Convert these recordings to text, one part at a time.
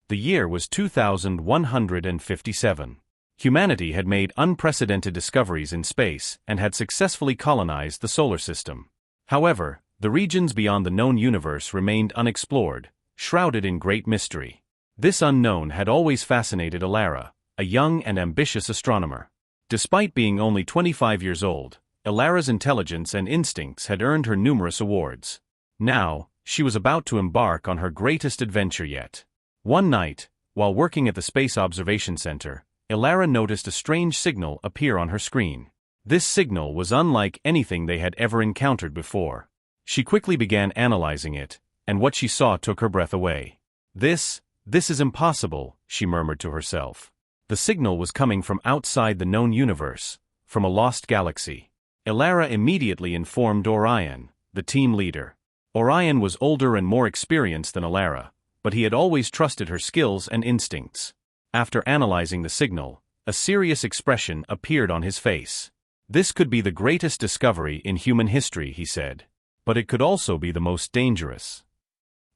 The year was 2157. Humanity had made unprecedented discoveries in space and had successfully colonized the solar system. However, the regions beyond the known universe remained unexplored, shrouded in great mystery. This unknown had always fascinated Alara, a young and ambitious astronomer. Despite being only 25 years old, Alara's intelligence and instincts had earned her numerous awards. Now, she was about to embark on her greatest adventure yet. One night, while working at the Space Observation Center, Alara noticed a strange signal appear on her screen. This signal was unlike anything they had ever encountered before. She quickly began analyzing it, and what she saw took her breath away. This is impossible, she murmured to herself. The signal was coming from outside the known universe, from a lost galaxy. Alara immediately informed Orion, the team leader. Orion was older and more experienced than Alara, but he had always trusted her skills and instincts. After analyzing the signal, a serious expression appeared on his face. This could be the greatest discovery in human history, he said. But it could also be the most dangerous.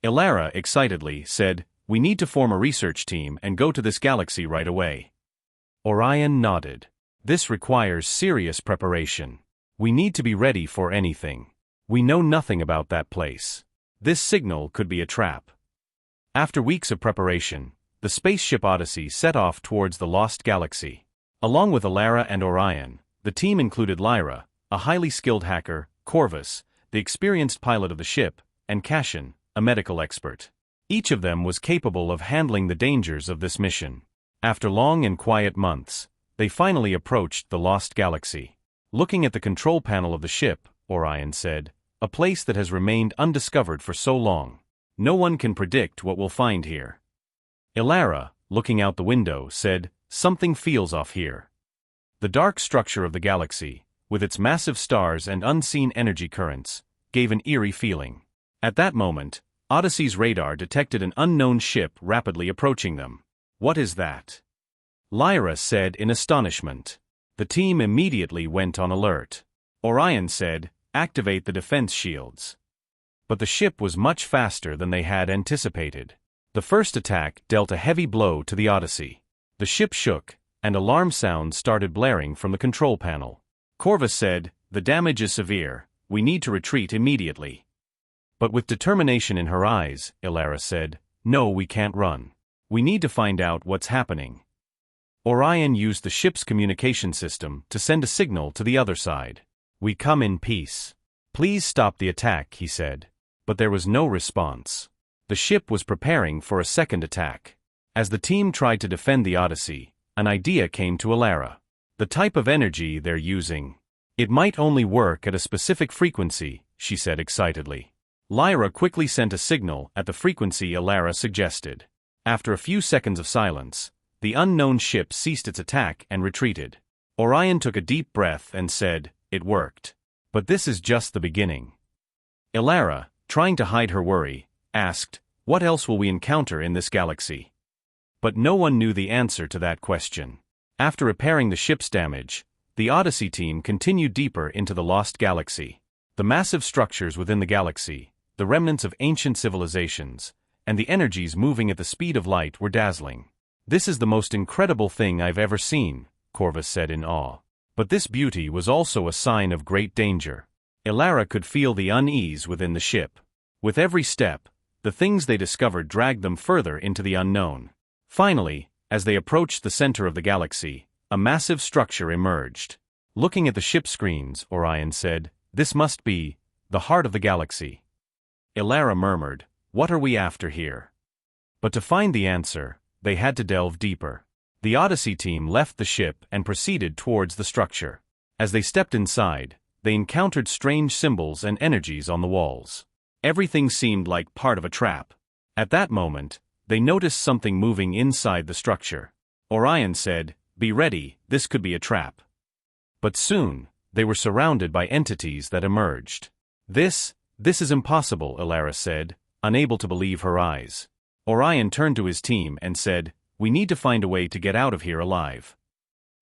Alara excitedly said, "We need to form a research team and go to this galaxy right away." Orion nodded. "This requires serious preparation. We need to be ready for anything. We know nothing about that place. This signal could be a trap." After weeks of preparation, the spaceship Odyssey set off towards the lost galaxy. Along with Alara and Orion, the team included Lyra, a highly skilled hacker, Corvus, the experienced pilot of the ship, and Cassian, a medical expert. Each of them was capable of handling the dangers of this mission. After long and quiet months, they finally approached the lost galaxy. Looking at the control panel of the ship, Orion said, "A place that has remained undiscovered for so long. No one can predict what we'll find here." Alara, looking out the window, said, "Something feels off here." The dark structure of the galaxy, with its massive stars and unseen energy currents, gave an eerie feeling. At that moment, Odyssey's radar detected an unknown ship rapidly approaching them. "What is that?" Lyra said in astonishment. The team immediately went on alert. Orion said, "Activate the defense shields." But the ship was much faster than they had anticipated. The first attack dealt a heavy blow to the Odyssey. The ship shook, and alarm sounds started blaring from the control panel. Corvus said, "The damage is severe, we need to retreat immediately." But with determination in her eyes, Alara said, "No, we can't run. We need to find out what's happening." Orion used the ship's communication system to send a signal to the other side. "We come in peace. Please stop the attack," he said. But there was no response. The ship was preparing for a second attack. As the team tried to defend the Odyssey, an idea came to Alara. "The type of energy they're using. It might only work at a specific frequency," she said excitedly. Lyra quickly sent a signal at the frequency Alara suggested. After a few seconds of silence, the unknown ship ceased its attack and retreated. Orion took a deep breath and said, "It worked. But this is just the beginning." Alara, trying to hide her worry, asked, "What else will we encounter in this galaxy?" But no one knew the answer to that question. After repairing the ship's damage, the Odyssey team continued deeper into the lost galaxy. The massive structures within the galaxy, the remnants of ancient civilizations, and the energies moving at the speed of light were dazzling. "This is the most incredible thing I've ever seen," Corvus said in awe. But this beauty was also a sign of great danger. Alara could feel the unease within the ship. With every step, the things they discovered dragged them further into the unknown. Finally, as they approached the center of the galaxy, a massive structure emerged. Looking at the ship screens, Orion said, "This must be the heart of the galaxy." Alara murmured, "What are we after here?" But to find the answer, they had to delve deeper. The Odyssey team left the ship and proceeded towards the structure. As they stepped inside, they encountered strange symbols and energies on the walls. Everything seemed like part of a trap. At that moment, they noticed something moving inside the structure. Orion said, "Be ready, this could be a trap." But soon, they were surrounded by entities that emerged. This is impossible," Alara said, unable to believe her eyes. Orion turned to his team and said, "We need to find a way to get out of here alive."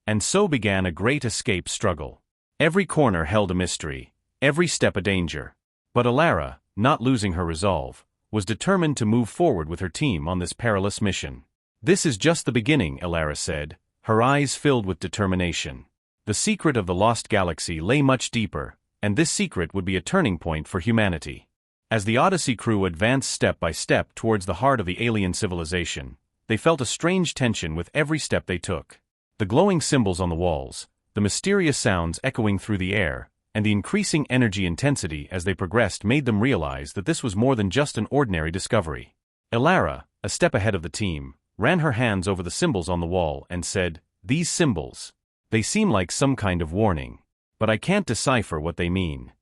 And so began a great escape struggle. Every corner held a mystery, every step a danger. But Alara, not losing her resolve, was determined to move forward with her team on this perilous mission. "This is just the beginning," Elara said, her eyes filled with determination. The secret of the lost galaxy lay much deeper, and this secret would be a turning point for humanity. As the Odyssey crew advanced step by step towards the heart of the alien civilization, they felt a strange tension with every step they took. The glowing symbols on the walls, the mysterious sounds echoing through the air, and the increasing energy intensity as they progressed made them realize that this was more than just an ordinary discovery. Elara, a step ahead of the team, ran her hands over the symbols on the wall and said, "These symbols. They seem like some kind of warning. But I can't decipher what they mean."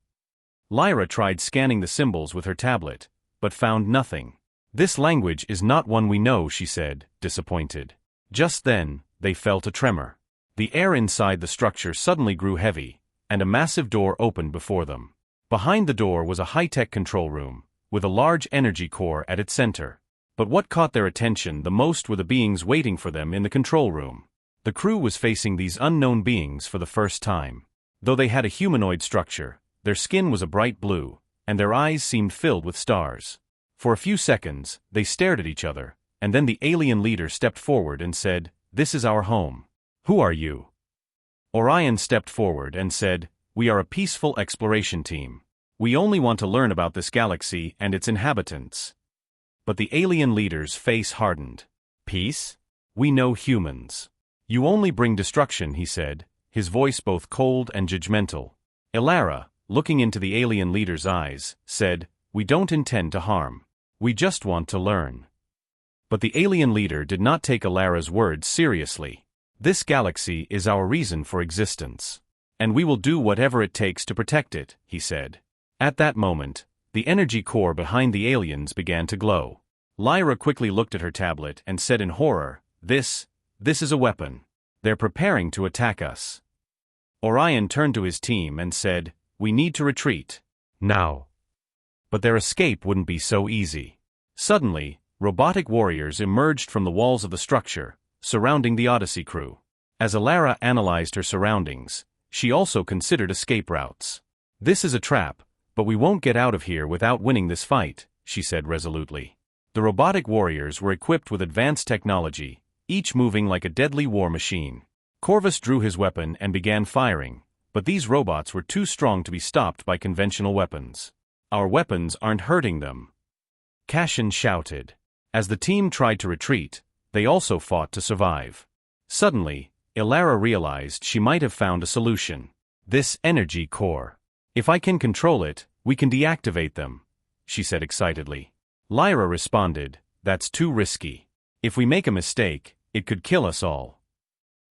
Lyra tried scanning the symbols with her tablet, but found nothing. "This language is not one we know," she said, disappointed. Just then, they felt a tremor. The air inside the structure suddenly grew heavy, and a massive door opened before them. Behind the door was a high-tech control room, with a large energy core at its center. But what caught their attention the most were the beings waiting for them in the control room. The crew was facing these unknown beings for the first time. Though they had a humanoid structure, their skin was a bright blue, and their eyes seemed filled with stars. For a few seconds, they stared at each other, and then the alien leader stepped forward and said, "This is our home. Who are you?" Orion stepped forward and said, "We are a peaceful exploration team. We only want to learn about this galaxy and its inhabitants." But the alien leader's face hardened. "Peace? We know humans. You only bring destruction," he said, his voice both cold and judgmental. Elara, looking into the alien leader's eyes, said, "We don't intend to harm. We just want to learn." But the alien leader did not take Elara's words seriously. "This galaxy is our reason for existence. And we will do whatever it takes to protect it," he said. At that moment, the energy core behind the aliens began to glow. Lyra quickly looked at her tablet and said in horror, This is a weapon. They're preparing to attack us." Orion turned to his team and said, "We need to retreat. Now." But their escape wouldn't be so easy. Suddenly, robotic warriors emerged from the walls of the structure, surrounding the Odyssey crew. As Elara analyzed her surroundings, she also considered escape routes. "This is a trap, but we won't get out of here without winning this fight," she said resolutely. The robotic warriors were equipped with advanced technology, each moving like a deadly war machine. Corvus drew his weapon and began firing, but these robots were too strong to be stopped by conventional weapons. "Our weapons aren't hurting them," Cashin shouted. As the team tried to retreat, they also fought to survive. Suddenly, Elara realized she might have found a solution. "This energy core. If I can control it, we can deactivate them," she said excitedly. Lyra responded, "That's too risky. If we make a mistake, it could kill us all."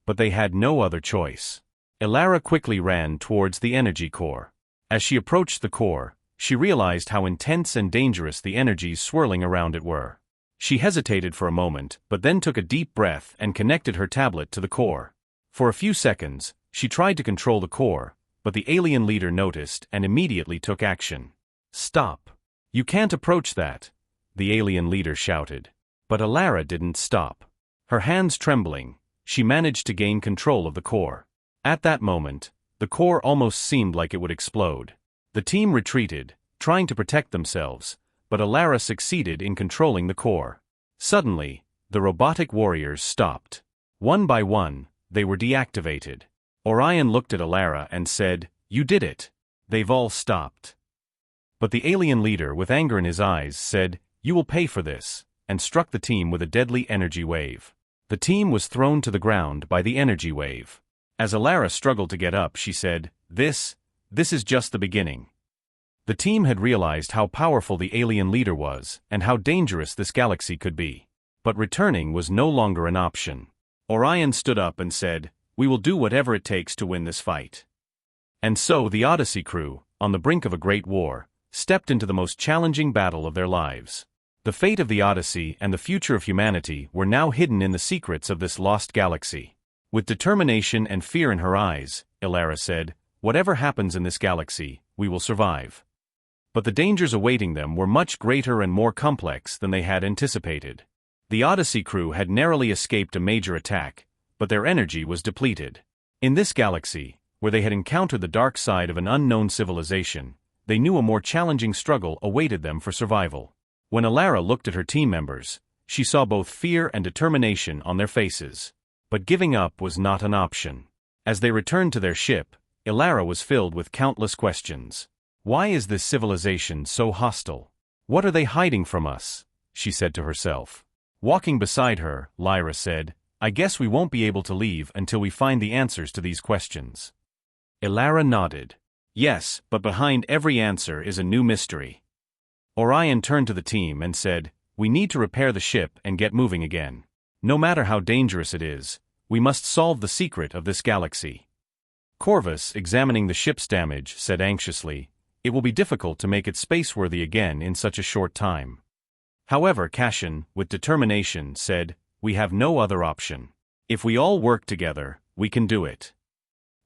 But they had no other choice. Elara quickly ran towards the energy core. As she approached the core, she realized how intense and dangerous the energies swirling around it were. She hesitated for a moment, but then took a deep breath and connected her tablet to the core. For a few seconds, she tried to control the core, but the alien leader noticed and immediately took action. "Stop. You can't approach that," the alien leader shouted. But Elara didn't stop. Her hands trembling, she managed to gain control of the core. At that moment, the core almost seemed like it would explode. The team retreated, trying to protect themselves, but Elara succeeded in controlling the core. Suddenly, the robotic warriors stopped. One by one, they were deactivated. Orion looked at Elara and said, "You did it. They've all stopped." But the alien leader, with anger in his eyes, said, "You will pay for this," and struck the team with a deadly energy wave. The team was thrown to the ground by the energy wave. As Elara struggled to get up, she said, This is just the beginning." The team had realized how powerful the alien leader was and how dangerous this galaxy could be. But returning was no longer an option. Orion stood up and said, "We will do whatever it takes to win this fight." And so the Odyssey crew, on the brink of a great war, stepped into the most challenging battle of their lives. The fate of the Odyssey and the future of humanity were now hidden in the secrets of this lost galaxy. With determination and fear in her eyes, Elara said, "Whatever happens in this galaxy, we will survive." But the dangers awaiting them were much greater and more complex than they had anticipated. The Odyssey crew had narrowly escaped a major attack, but their energy was depleted. In this galaxy, where they had encountered the dark side of an unknown civilization, they knew a more challenging struggle awaited them for survival. When Elara looked at her team members, she saw both fear and determination on their faces. But giving up was not an option. As they returned to their ship, Elara was filled with countless questions. Why is this civilization so hostile? What are they hiding from us? She said to herself. Walking beside her, Lyra said, I guess we won't be able to leave until we find the answers to these questions. Elara nodded. Yes, but behind every answer is a new mystery. Orion turned to the team and said, we need to repair the ship and get moving again. No matter how dangerous it is, we must solve the secret of this galaxy. Corvus, examining the ship's damage, said anxiously, it will be difficult to make it spaceworthy again in such a short time. However, Cassian, with determination, said, we have no other option. If we all work together, we can do it.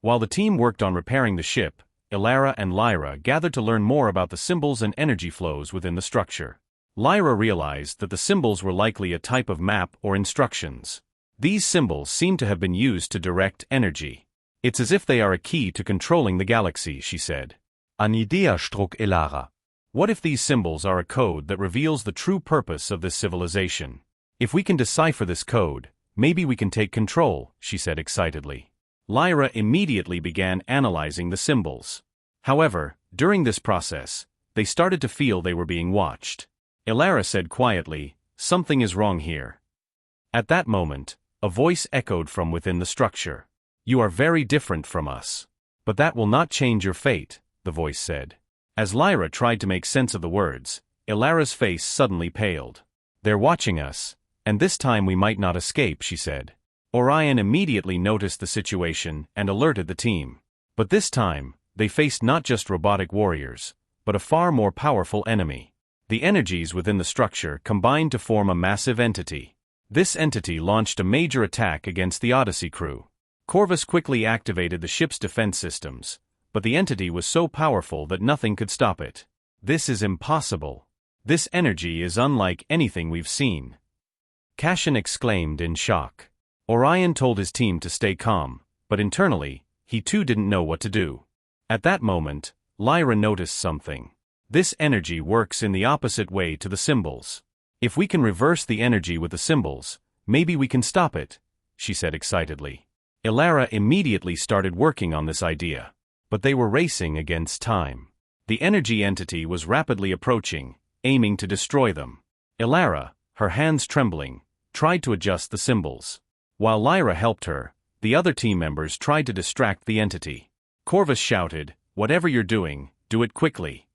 While the team worked on repairing the ship, Elara and Lyra gathered to learn more about the symbols and energy flows within the structure. Lyra realized that the symbols were likely a type of map or instructions. These symbols seem to have been used to direct energy. It's as if they are a key to controlling the galaxy, she said. An idea struck Elara. What if these symbols are a code that reveals the true purpose of this civilization? If we can decipher this code, maybe we can take control, she said excitedly. Lyra immediately began analyzing the symbols. However, during this process, they started to feel they were being watched. Elara said quietly, something is wrong here. At that moment, a voice echoed from within the structure. You are very different from us. But that will not change your fate, the voice said. As Lyra tried to make sense of the words, Elara's face suddenly paled. They're watching us, and this time we might not escape, she said. Orion immediately noticed the situation and alerted the team. But this time, they faced not just robotic warriors, but a far more powerful enemy. The energies within the structure combined to form a massive entity. This entity launched a major attack against the Odyssey crew. Corvus quickly activated the ship's defense systems, but the entity was so powerful that nothing could stop it. This is impossible. This energy is unlike anything we've seen. Cassian exclaimed in shock. Orion told his team to stay calm, but internally, he too didn't know what to do. At that moment, Lyra noticed something. This energy works in the opposite way to the symbols. If we can reverse the energy with the symbols, maybe we can stop it, she said excitedly. Elara immediately started working on this idea. But they were racing against time. The energy entity was rapidly approaching, aiming to destroy them. Elara, her hands trembling, tried to adjust the symbols. While Lyra helped her, the other team members tried to distract the entity. Corvus shouted, whatever you're doing, do it quickly.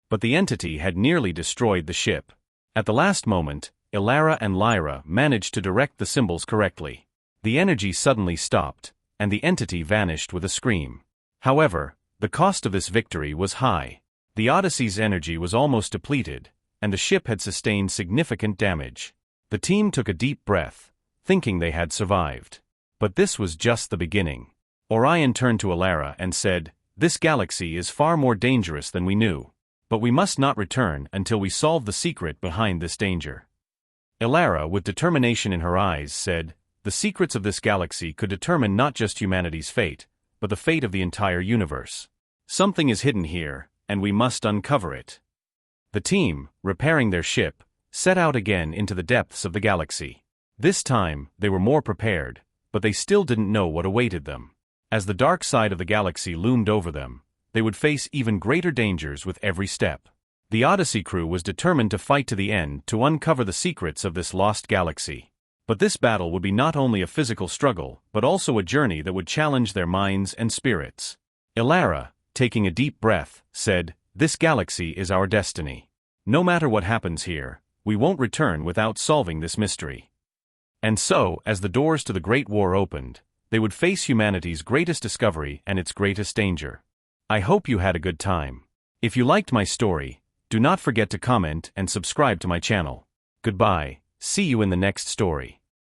But the entity had nearly destroyed the ship. At the last moment, Elara and Lyra managed to direct the symbols correctly. The energy suddenly stopped, and the entity vanished with a scream. However, the cost of this victory was high. The Odyssey's energy was almost depleted, and the ship had sustained significant damage. The team took a deep breath, thinking they had survived. But this was just the beginning. Orion turned to Elara and said, this galaxy is far more dangerous than we knew. But we must not return until we solve the secret behind this danger. Elara, with determination in her eyes, said, the secrets of this galaxy could determine not just humanity's fate, but the fate of the entire universe. Something is hidden here, and we must uncover it. The team, repairing their ship, set out again into the depths of the galaxy. This time, they were more prepared, but they still didn't know what awaited them. As the dark side of the galaxy loomed over them, they would face even greater dangers with every step. The Odyssey crew was determined to fight to the end to uncover the secrets of this lost galaxy. But this battle would be not only a physical struggle, but also a journey that would challenge their minds and spirits. Elara, taking a deep breath, said, this galaxy is our destiny. No matter what happens here, we won't return without solving this mystery. And so, as the doors to the Great War opened, they would face humanity's greatest discovery and its greatest danger. I hope you had a good time. If you liked my story, do not forget to comment and subscribe to my channel. Goodbye, see you in the next story.